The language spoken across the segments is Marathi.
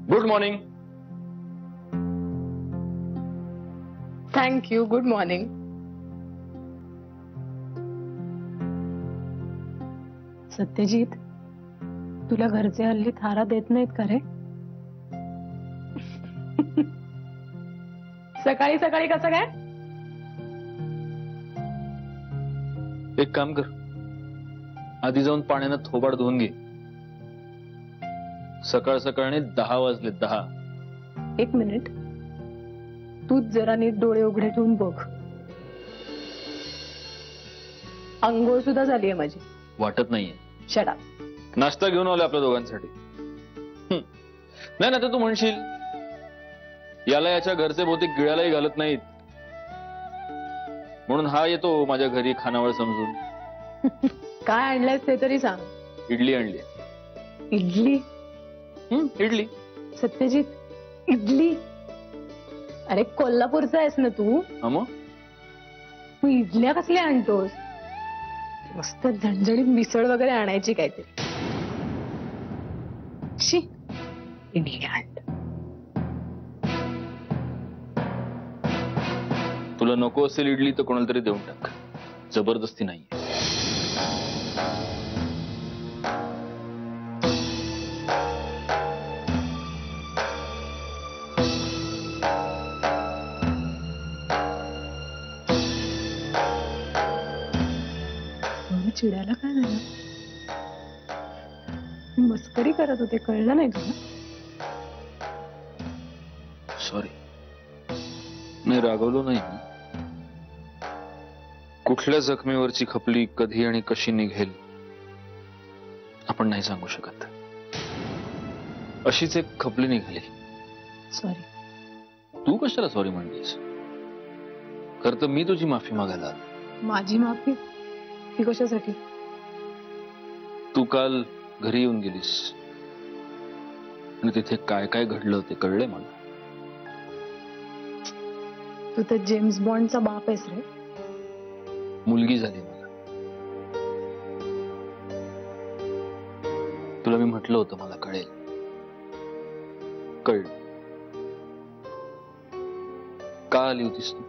Good morning. Thank you. Good morning. Satyajit, तुला घरचे हल्ली थारा देत नाहीत का रे? सकाळी सकाळी कसं काय? एक काम कर, आधी जाऊन पाण्यानं थोबाड धुवून घे. सकाळ सकाळने 10 वाजले. 10. एक मिनिट, तूच जरा नीट डोळे उघडे ठेवून बघ. अंघोळ सुद्धा झालीये माझी. वाटत नाहीये. Shut up. नाश्ता घेऊन आलो आपल्या दोघांसाठी. नाही ना, तर तू म्हणशील याला याच्या घरचे बहुतेक गिळालाही घालत नाहीत, म्हणून हा येतो माझ्या घरी खानावळ समजून. काय आणलंयस ते तरी सांग. इडली आणली. इडली? इडली. सत्यजित, इडली? अरे कोल्हापूरचा आहेस ना तू? मग इडल्या कसल्या आणतोस? मस्त झणझणीत मिसळ वगैरे आणायची काहीतरी. शी, इडली आण. तुला नको असेल इडली तर कोणाला तरी देऊन टाक. जबरदस्ती नाही. चिडायला काय झालं? मस्करी करत होते, कळलं नाही तुला? सॉरी, मी रागवलो नाही. कुठल्या जखमेवरची खपली कधी आणि कशी निघेल आपण नाही सांगू शकत. अशीच एक खपली निघाली. सॉरी. तू कशाला सॉरी म्हणलीस? खर तर मी तुझी माफी मागायला आलो. माझी माफी? ती कशासाठी? तू काल घरी येऊन गेलीस आणि तिथे काय काय घडलं ते कळलंय मला. तू तर जेम्स बॉन्डचा बाप आहेस रे. मुलगी झाली मला. तुला मी म्हटलं होतं मला कळेल. कळलं. का आली होतीस तू?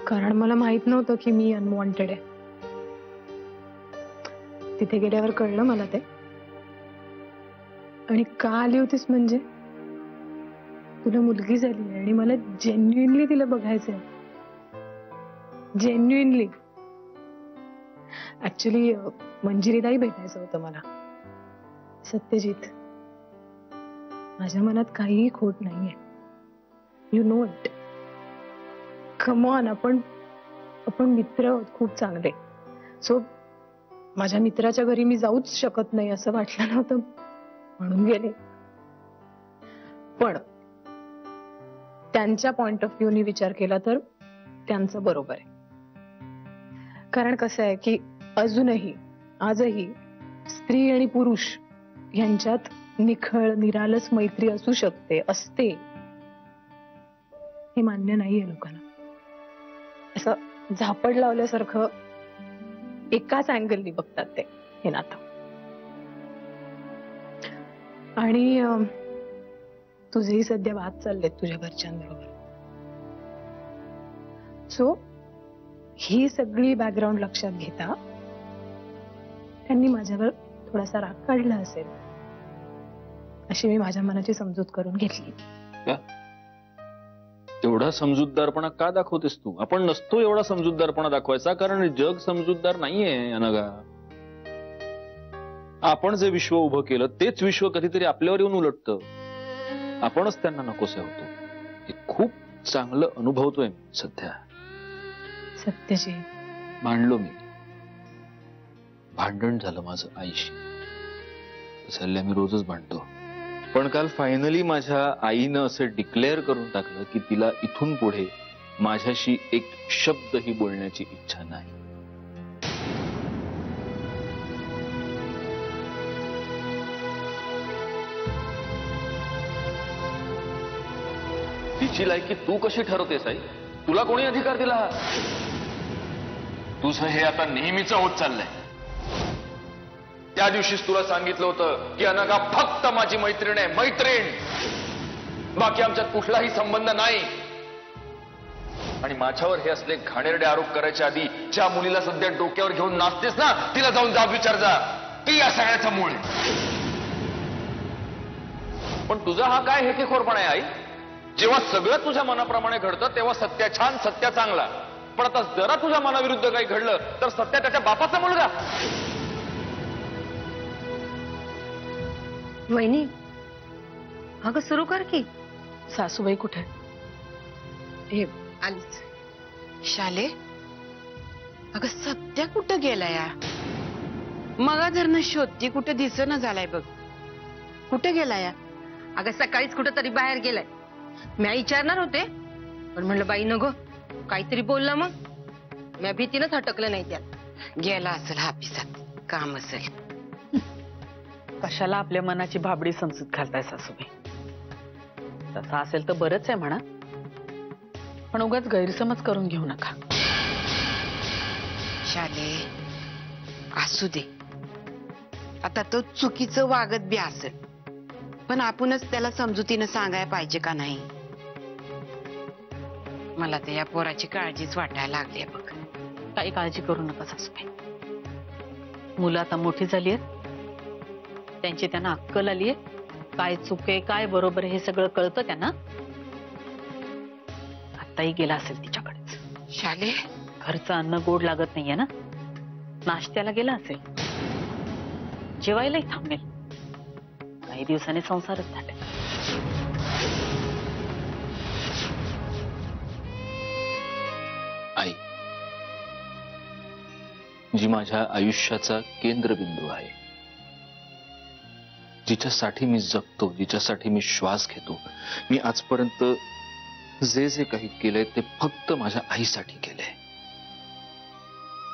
कारण मला माहित नव्हतं की मी अनवॉन्टेड आहे. तिथे गेल्यावर कळलं मला ते. आणि का आली होतीस म्हणजे तुला मुलगी झाली आणि मला जेन्युइनली तिला बघायचंय. जेन्युइनली. ऍक्च्युली मंजिरीलाही भेटायचं होतं मला. सत्यजित, माझ्या मनात काहीही खोट नाहीये. You know it. Come on, आपण मित्र आहोत खूप चांगले. सो माझ्या मित्राच्या घरी मी जाऊच शकत नाही असं वाटलं नव्हतं म्हणून गेले. पण त्यांच्या पॉइंट ऑफ व्ह्यूनी विचार केला तर त्यांचं बरोबर आहे. कारण कसं आहे की आजही स्त्री आणि पुरुष यांच्यात निखळ निरालस मैत्री असू शकते, असते, हे मान्य नाहीये लोकांना. असं झापड लावल्यासारखं एकाच अँगलनी बघतात ते हे नातं. आणि तुझेही सध्या वाद चाललेत तुझ्या घरच्यांबरोबर. सो ही सगळी बॅकग्राऊंड लक्षात घेता त्यांनी माझ्यावर थोडासा राग काढला असेल अशी मी माझ्या मनाची समजूत करून घेतली. एवढा समजूतदारपणा का दाखवतेस तू? आपण नसतो एवढा समजूतदारपणा दाखवायचा, कारण जग समजूतदार नाहीये अनघा. आपण जे विश्व उभं केलं तेच विश्व कधीतरी आपल्यावर येऊन उलटतं. आपणच त्यांना नकोसे होतो. हे खूप चांगलं अनुभवतोय मी सध्या. सत्यजित, भांडलो मी. भांडण झालं माझं आईशी. सल्ल्या मी रोजच भांडतो. पण काल फायनली माझ्या आईनं असं डिक्लेअर करून टाकलं की तिला इथून पुढे माझ्याशी एक शब्दही बोलण्याची इच्छा नाही. तिची लायकी तू कशी ठरवतेस आई? तुला कोणी अधिकार दिला? तुझं हे आता नेहमीच होत चाललंय. त्या दिवशीच तुला सांगितलं होतं की अनघा फक्त माझी मैत्रीण आहे, मैत्रीण, बाकी आमच्यात कुठलाही संबंध नाही. आणि माझ्यावर हे असले घाणेरडे आरोप करायच्या आधी ज्या मुलीला सध्या डोक्यावर घेऊन नाचतेस ना, तिला जाऊन जाब विचार जा, ती या सगळ्याचं मूळ. पण तुझा हा काय हेकेखोरपणा आहे आई? जेव्हा सगळं तुझ्या मनाप्रमाणे घडतं तेव्हा सत्या छान, सत्या चांगला, पण आता जरा तुझ्या मनाविरुद्ध काही घडलं तर सत्या त्याच्या बापाचा मुलगा. वहिनी, अगं सुरू कर की. सासूबाई कुठे? हे आलीच. शाले, अगं सत्या कुठं गेलाय? मगा धरणं शोधती, कुठं दिसणं झालाय बघ. कुठं गेलाय? अगं सकाळीच कुठं तरी बाहेर गेलाय. मी विचारणार होते पण म्हणलं बाई नको, काहीतरी बोलला मग. मी भीतीनंच हटकलं नाही त्यात. गेला असेल हापिसात, काम असेल. कशाला आपल्या मनाची भाबडी समजूत घालताय सासूबाई? तसं असेल तर बरंच आहे म्हणा, पण उगाच गैरसमज करून घेऊ नका. शाले, असू दे. आता तो चुकीचं वागत बी असेल, पण आपणच त्याला समजुतीनं सांगायला पाहिजे का नाही? मला तर या पोराची काळजीच वाटायला लागली बघ. काही काळजी करू नका सासूबाई. मुलं आता मोठी झाली आहेत, त्यांची त्यांना अक्कल आलीये. काय चुक आहे, काय बरोबर आहे हे सगळं कळतं त्यांना. आताही गेला असेल तिच्याकडेच. शाले, घरचं अन्न गोड लागत नाहीये ना, नाश्त्याला गेला असेल, जेवायलाही थांबेल. काही दिवसांनी संसारच झाले. आई जी माझ्या आयुष्याचा केंद्रबिंदू आहे, जिच्यासाठी मी जगतो, जिच्यासाठी मी श्वास घेतो, मी आजपर्यंत जे जे काही केलंय ते फक्त माझ्या आईसाठी केलंय.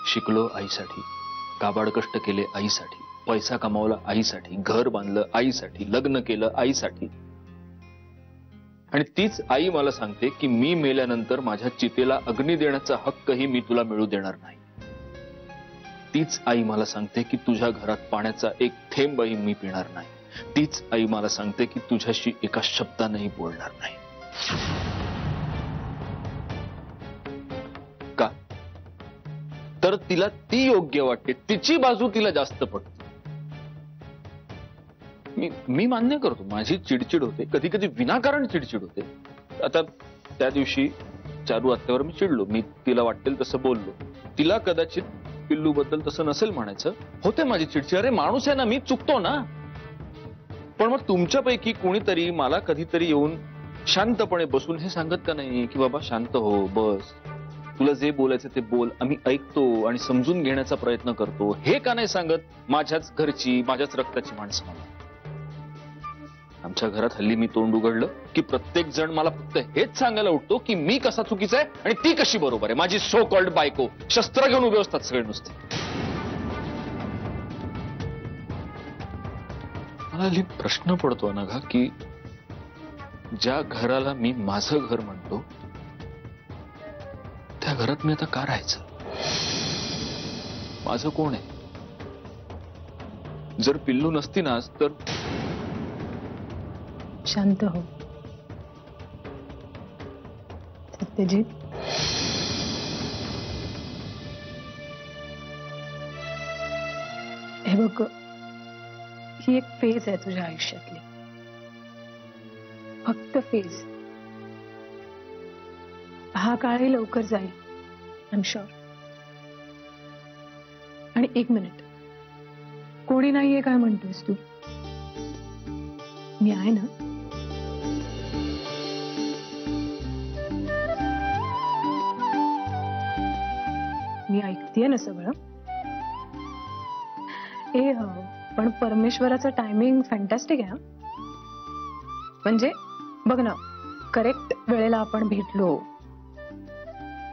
शिकलो आईसाठी, काबाड कष्ट केले आईसाठी, पैसा कमावला आईसाठी, घर बांधलं आईसाठी, लग्न केलं आईसाठी. आणि तीच आई मला सांगते की मी मेल्यानंतर माझ्या चितेला अग्नी देण्याचा हक्कही मी तुला मिळू देणार नाही. तीच आई मला सांगते की तुझ्या घरात पाण्याचा एक थेंबही मी पिणार नाही. तीच आई मला सांगते की तुझ्याशी एका शब्दानेही बोलणार नाही. का? तर तिला ती योग्य वाटते, तिची बाजू तिला जास्त पडते. मी मान्य करतो माझी चिडचिड होते, कधी कधी विनाकारण चिडचिड होते. आता त्या दिवशी चारू आत्यावर मी चिडलो, मी तिला वाटेल तसं बोललो. तिला कदाचित पिल्लू बद्दल तसं नसेल म्हणायचं, होते माझी चिडचिड. अरे माणूस आहे ना, मी चुकतो ना. पण मग तुमच्यापैकी कोणीतरी मला कधीतरी येऊन शांतपणे बसून हे सांगत का नाही की बाबा शांत हो, बस, तुला जे बोलायचं ते बोल, आम्ही ऐकतो आणि समजून घेण्याचा प्रयत्न करतो, हे का नाही सांगत माझ्याच घरची, माझ्याच रक्ताची माणसं मला? आमच्या घरात हल्ली मी तोंड उघडलं की प्रत्येक जण मला फक्त हेच सांगायला उठतो की मी कसा चुकीचा आहे आणि ती कशी बरोबर आहे. माझी सो कॉल्ड बायको. शस्त्र घेऊन उभे असतात सगळे नुसते. मला हल्ली प्रश्न पडतो अनघा की ज्या घराला मी माझं घर म्हणतो त्या घरात मी आता का राहायचं? माझं कोण आहे? जर पिल्लू नसती ना तर. शांत हो सत्यजित. हे बघ, ही एक फेज आहे तुझ्या आयुष्यातली, फक्त फेज. हा काळही लवकर जाईल, आय एम शुअर. आणि एक मिनिट, कोणी नाहीये काय म्हणतोयस तू? मी आहे ना. मी ऐकतेय ना सगळं. पण परमेश्वराचं टायमिंग फॅन्टॅस्टिक आहे. म्हणजे बघ ना, करेक्ट वेळेला आपण भेटलो,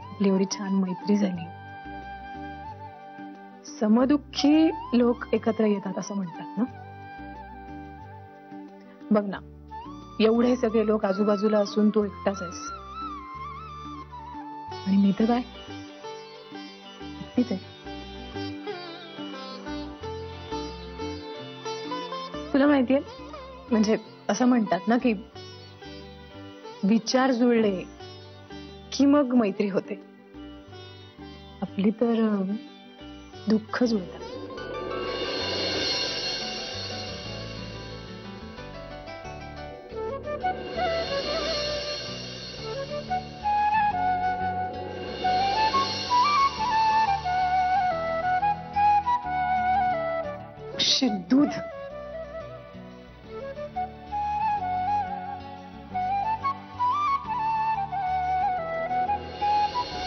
आपली एवढी छान मैत्री झाली. समदुःखी लोक एकत्र येतात असं म्हणतात ना. बघ ना, एवढे सगळे लोक आजूबाजूला असून तू एकटाच आहेस आणि मी तर काय एकटीच आहे. तुला माहितीये, म्हणजे असं म्हणतात ना की विचार जुळले की मग मैत्री होते. आपली तर दुःख जुळलं. दूध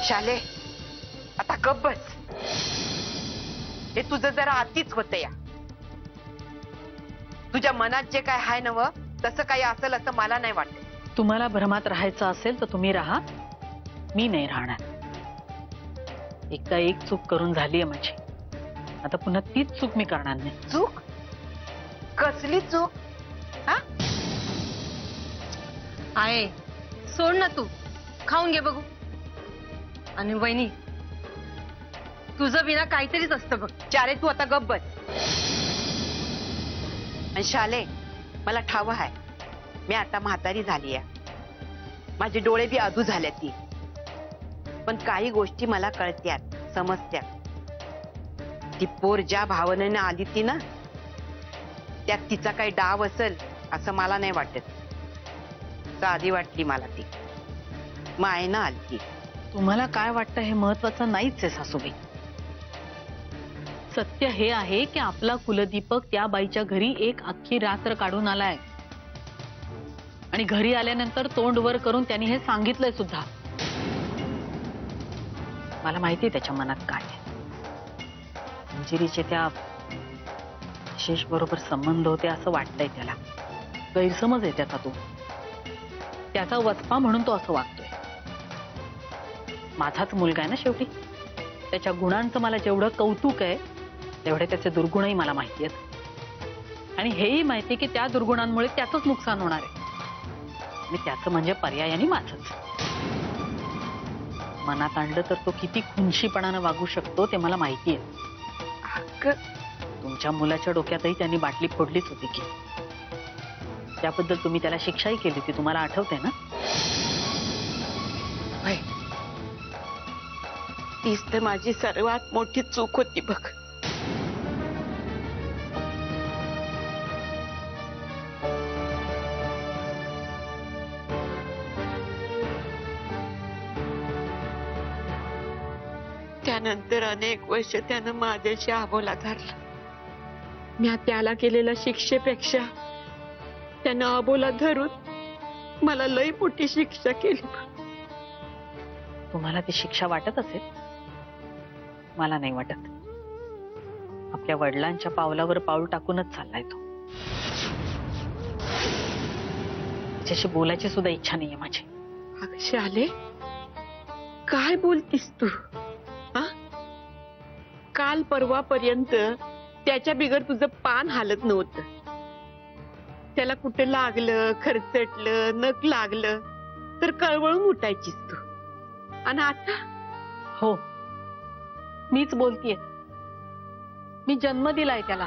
शाले, आता गप्प बस. हे तुझं जरा आतीच होतं या. तुझ्या मनात जे काय आहे नव तसं काही असेल असं मला नाही वाटत. तुम्हाला भ्रमात राहायचं असेल तर तुम्ही राहा, मी नाही राहणार. एकदा एक चूक करून झालीये माझी, आता पुन्हा तीच चूक मी करणार नाही. चूक? कसली चूक? हा? आहे, सोड ना तू, खाऊन घे बघू. आणि वहिनी, तुझं बिना काहीतरीच असतं बघ. चारे तू आता गप्प बस. आणि शाले, मला ठाव आहे, मी आता म्हातारी झाली आहे. माझे डोळे बी अधू झाले ती. पण काही गोष्टी मला कळत्यात, समजत्यात. ती पोर ज्या भावनेने आली ती ना, त्यात तिचा काही डाव असेल असं मला नाही वाटत. साधी वाटली मला ती, मायेनं आली ती. तुम्हाला काय वाटतं हे महत्वाचं नाहीच आहे सासूबाई. सत्य हे आहे की आपला कुलदीपक त्या बाईच्या घरी एक अख्खी रात्र काढून आलाय आणि घरी आल्यानंतर तोंड वर करून त्यांनी हे सांगितलंय सुद्धा. मला माहिती त्याच्या मनात काय आहे. मंजिरीचे त्या विशेष बरोबर संबंध होते असं वाटतंय त्याला. गैरसमज आहे त्याचा. तो त्याचा वचपा म्हणून तो असं वागतोय. माझाच मुलगा आहे ना शेवटी. त्याच्या गुणांचं मला जेवढं कौतुक आहे तेवढे त्याचे दुर्गुणही मला माहिती आहेत. आणि हेही माहिती की त्या दुर्गुणांमुळे त्याचंच नुकसान होणार आहे. आणि त्याचं म्हणजे पर्यायाने माझंच. मनात आणलं तर तो किती खुनशीपणानं वागू शकतो ते मला माहिती आहे. तुमच्या मुलाच्या डोक्यातही त्यांनी बाटली फोडलीच होती की. त्याबद्दल तुम्ही त्याला शिक्षाही केली ती तुम्हाला आठवते ना? तीच तर माझी सर्वात मोठी चूक होती बघ. त्यानंतर अनेक वर्ष त्यानं माझ्याशी आबोला धरला. मी त्याला केलेल्या शिक्षेपेक्षा त्यानं अबोला धरून मला लई मोठी शिक्षा केली. तुम्हाला ती शिक्षा वाटत असेल, मला नाही वाटत. आपल्या वडिलांच्या पावलावर पाऊल टाकूनच चाललाय तो. त्याच्याशी बोलायची सुद्धा इच्छा नाहीये माझी. अगं शाले, काय बोलतीस तू? काल परवापर्यंत त्याच्या बिगर तुझं पान हालत नव्हतं. त्याला कुठे लागलं, खरचटलं, नख लागलं तर कळवळून उठायचीस तू. आणि आता? हो, मीच बोलतीये. मी जन्म दिलाय त्याला.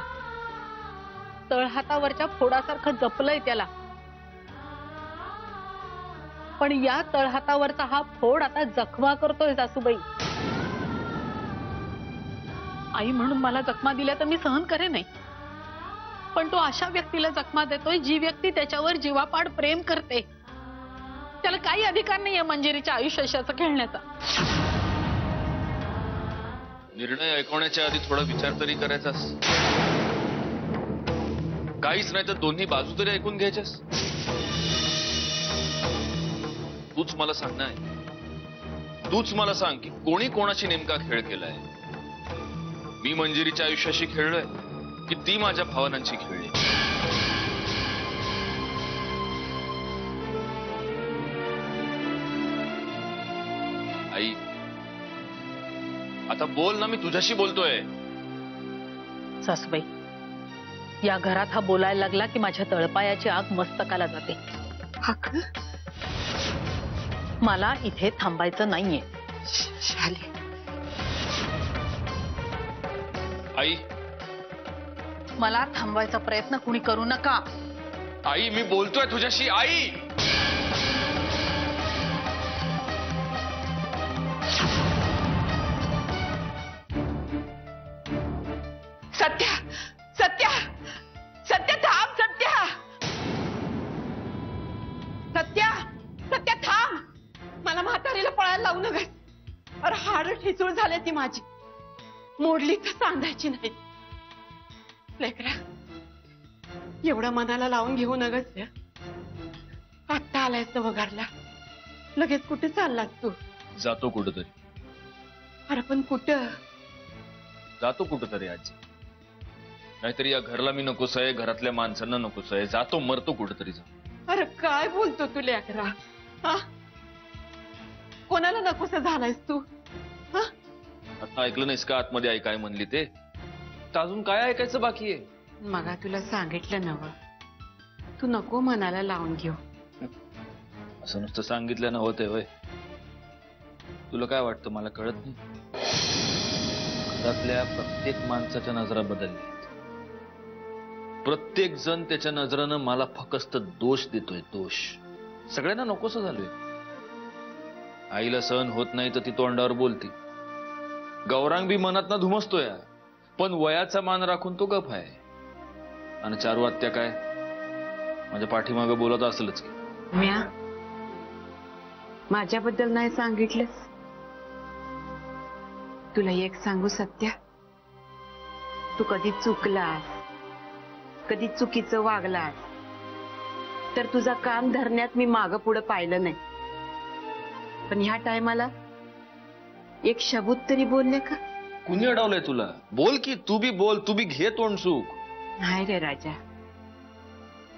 तळहातावरच्या फोडासारखं जपलंय त्याला. पण या तळहातावरचा हा फोड आता जखमा करतोय सासूबाई. आई म्हणून मला जखमा दिल्या तर मी सहन करे नाही. पण तो अशा व्यक्तीला जखमा देतोय जी व्यक्ती त्याच्यावर जीवापाड प्रेम करते. त्याला काही अधिकार नाहीये मंजिरीच्या आयुष्याचा खेळण्याचा. निर्णय ऐकवण्याच्या आधी थोडा विचार तरी करायचास. काहीच नाही तर दोन्ही बाजू तरी ऐकून घ्यायच्यास. तूच मला सांग ना, तूच मला सांग की कोणी कोणाशी नेमका खेळ केलाय. मी मंजिरीच्या आयुष्याशी खेळलोय की ती माझ्या भावनांशी खेळली. आई, आता बोल ना, मी तुझ्याशी बोलतोय. सासूबाई, या घरात हा बोलायला लागला की माझ्या तळपायाची आग मस्तकाला जाते. मला इथे थांबायचं नाहीये. शाले, आई, मला थांबवायचा प्रयत्न कुणी करू नका. आई मी बोलतोय तुझ्याशी. आई सत्या सत्या सत्या थांब. सत्या सत्या सत्या थांब. मला म्हातारीला पळायला लावू नका. अरे हाड ठिसूळ झाले ती माझी. मोडली तर सांगायची नाही. लेकरा एवढं मनाला लावून घेऊ नगस. आत्ता आलायस तर वगारला लगेच कुठे चाललास तू? जातो कुठंतरी. अरे पण कुठं? जातो कुठंतरी आजी. नाहीतरी या घरला मी नकोस आहे, घरातल्या माणसांना नकोस आहे. जातो मरतो कुठंतरी जाऊन. अरे काय बोलतो तू लेकरा? हा कोणाला नकोस झालायस तू? हा आता ऐकलं नाहीस का आतमध्ये आई काय म्हणली ते? तर अजून काय ऐकायचं बाकी आहे? मगा तुला सांगितलं नव, तू नको मनाला लावून घेऊ. असं नुसतं सांगितलं नव्हते वय. तुला काय वाटतं मला कळत नाही? घरातल्या प्रत्येक माणसाच्या नजरा बदलल्या. प्रत्येक जण त्याच्या नजरानं मला फक्त दोष देतोय. दोष सगळ्यांना नकोसं झालोय. आईला सहन होत नाही तर ती तोंडावर बोलते. गौरांग बी मनात ना धुमसतोय, पण वयाचा मान राखून तो गप आहे. आणि चारू आत्या काय माझ्या पाठीमागं बोलत असेलच की. म्या माझ्याबद्दल नाही सांगितलंस. तुला एक सांगू सत्या, तू कधी चुकलास, कधी चुकीचं वागलास तर तुझा कान धरण्यात मी मागं पुढं पाहिलं नाही. पण ह्या टायमाला एक शब्द तरी बोलले का? कुणी अडवलंय तुला? बोल की, तू बी बोल. तू बी घे तोंड सुख. नाही रे राजा,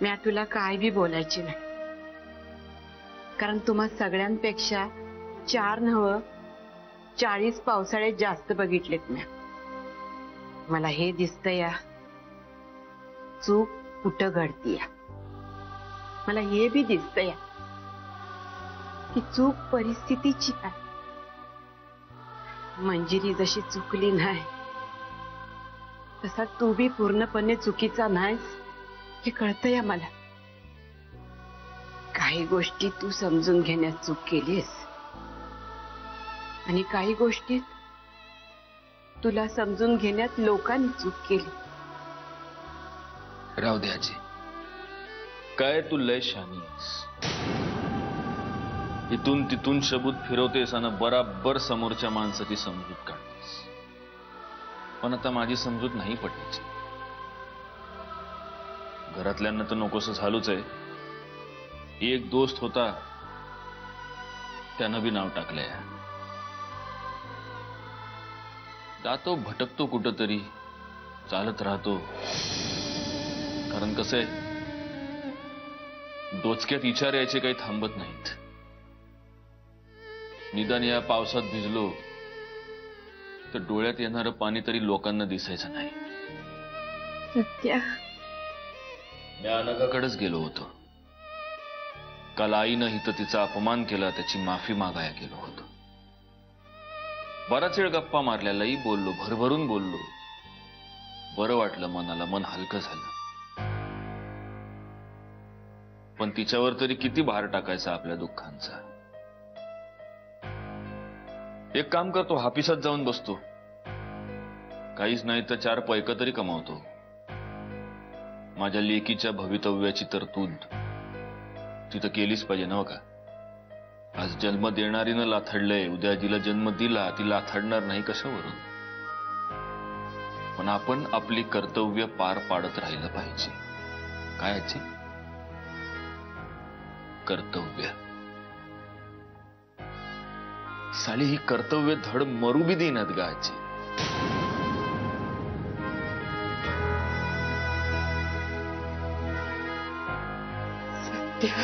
म्या तुला काय बी बोलायची नाही. कारण तुम्हा सगळ्यांपेक्षा 4 नव्ह 40 पावसाळे जास्त बघितलेत म्या. मला हे दिसतंय या चूक कुठं घडतीय. मला हे बी दिसतंय की चूक परिस्थितीची आहे. मंजिरी जशी चुकली नाही तसा तू बी पूर्णपणे चुकीचा नाहीस हे कळतंय मला. काही गोष्टी तू समजून घेण्यात चूक केलीस आणि काही गोष्टीत तुला समजून घेण्यात लोकांनी चूक केली. राहू दे आजी. काय तू लय शानीस. इथून तिथून शब्द फिरवतेस आणि बराबर समोरच्या माणसाची समजूत काढतेस. पण आता माझी समजूत नाही पटायची. घरातल्यांना तर नकोसं झालोच आहे. एक दोस्त होता, त्यानं बी नाव टाकलंय. जातो भटकतो कुठंतरी, चालत राहतो. कारण कसं आहे, डोचक्यात विचार यायचे काही थांबत नाहीत. निदान या पावसात भिजलो तर डोळ्यात येणारं पाणी तरी लोकांना दिसायचं नाही. सत्या, मी अनघाकडेच गेलो होतो. काल आईनं हिथं तिचा अपमान केला, त्याची माफी मागायला गेलो होतो. बराच वेळ गप्पा मारल्या, लई बोललो, भरभरून बोललो. बरं वाटलं मनाला, मन हलकं झालं. पण तिच्यावर तरी किती भार टाकायचा आपल्या दुःखांचा. एक काम करतो, हापिसात जाऊन बसतो. काहीच नाही तर 4 पैक तरी कमावतो. माझ्या लेकीच्या भवितव्याची तरतूद तिथं केलीच पाहिजे नव्ह का? आज जन्म देणारीनं लाथडलंय, उद्या जिला जन्म दिला ती लाथडणार नाही कशावरून? पण आपण आपली कर्तव्य पार पाडत राहिलं पाहिजे. काय आजी? कर्तव्य. साली ही कर्तव्य धड मरू बी देण्यात गा आजी. सत्या